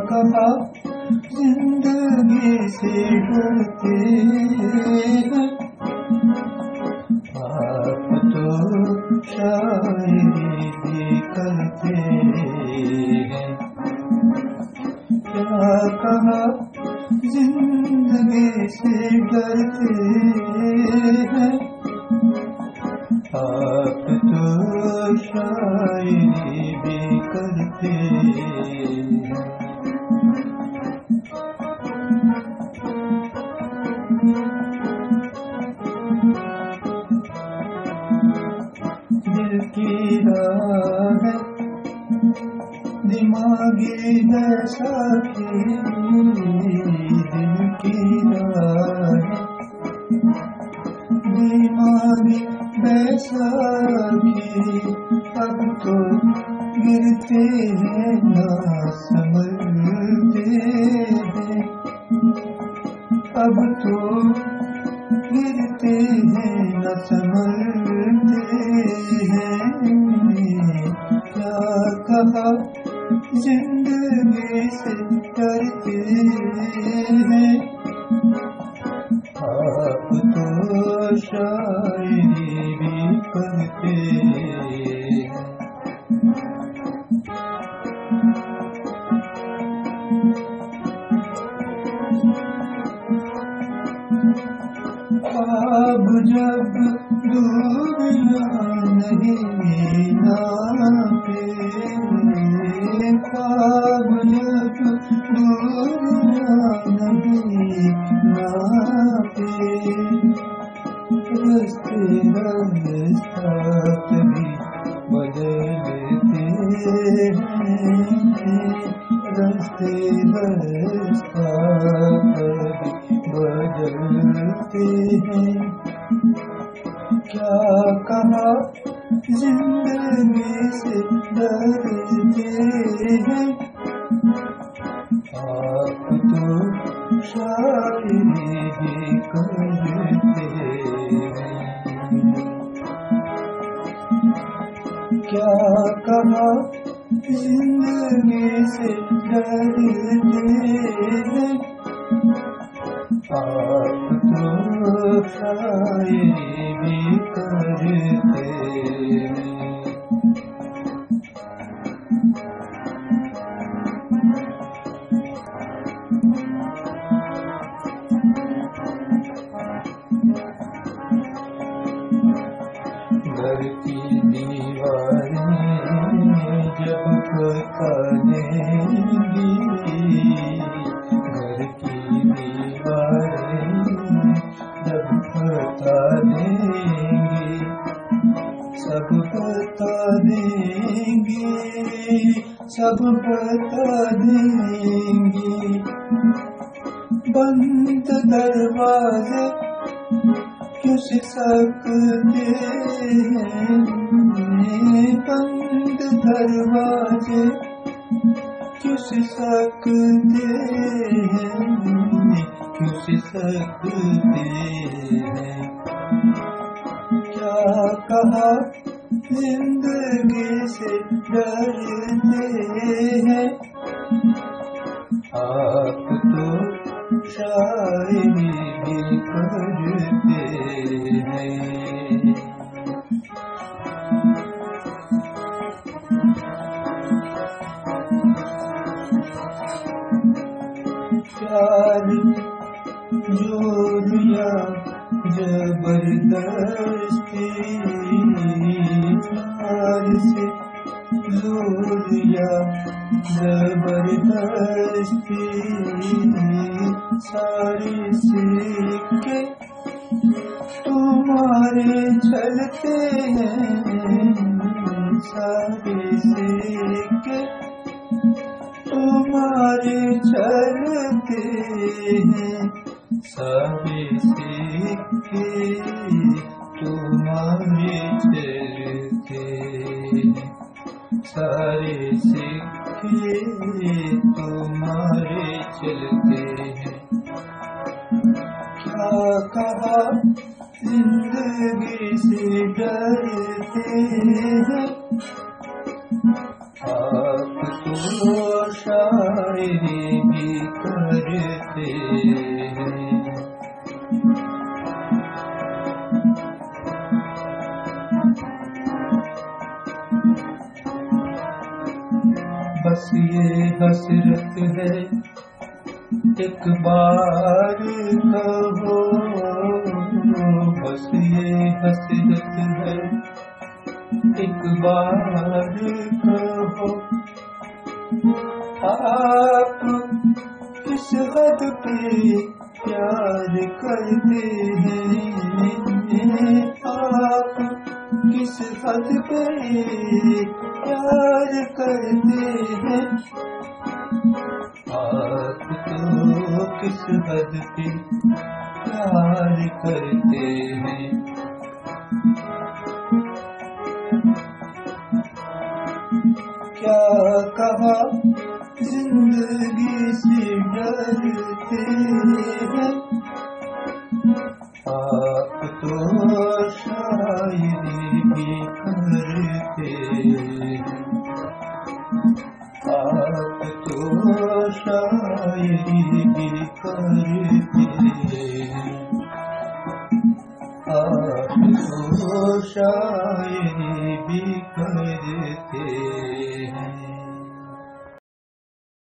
कहा जिंदगी से डरते हैं, आप तो शायरी भी करते हैं। क्या कहा जिंदगी से डरते हैं, आप तो शायरी भी करते हैं। दिल की राह दिमागी बैसाखी, दिल की राह दिमागी बैसाखी, अब तो गिरते हैं ना संभलते हैं, अब तो गिरते हैं न संभलते हैं। क्या कहा जिंदगी से डरते हैं, आप तो शायरी भी करते हैं। ख्वाब जब दूरियां नहीं नापे, ख्वाब जब दूरियां नहीं नापे, रस्ते रास्ता कभी बदलते हैं, रस्ते रास्ता कभी बदलते हैं। क्या कहा जिंदगी से डरते हैं, आप तो शायरी भी करते हैं। क्या कहा जिंदगी से डरते हैं, आप तो शायरी भी करते हैं। घर की दीवारें जब बता देंगी, घर की दीवारें जब बता देंगी, सब बता देंगी, सब बता देंगी। बंद दरवाजे क्यों सिसकते हैं, बंद दरवाजे क्यों सिसकते हैं, क्यों सिसकते हैं। क्या कहा जिंदगी से डरते हैं, आप तो शायरी भी करते हैं। प्यार जोरिया जबरदस्ती, प्यार से जोरिया जबरदस्ती, सारे सिक्के तुम्हारे चलते हैं, सारे सिक्के तुम्हारे चलते हैं, सारे सिक्के तुम्हारे चलते हैं, सारे सिक्के तुम्हारे चलते हैं। क्या कहा जिंदगी से डरते हैं, आप तो शायरी शायरी भी करते हैं। बस ये हसरत है एक बार कहो, बस ये हसरत है एक बार कहो, आप किस हद पे प्यार करते हैं, आप किस हद पे प्यार करते हैं, आप तो किस हद पे प्यार करते हैं। क्या कहा जिंदगी से डरते हैं, आप तो शायरी भी करते हैं, आप तो शायरी भी करते हैं, आप तो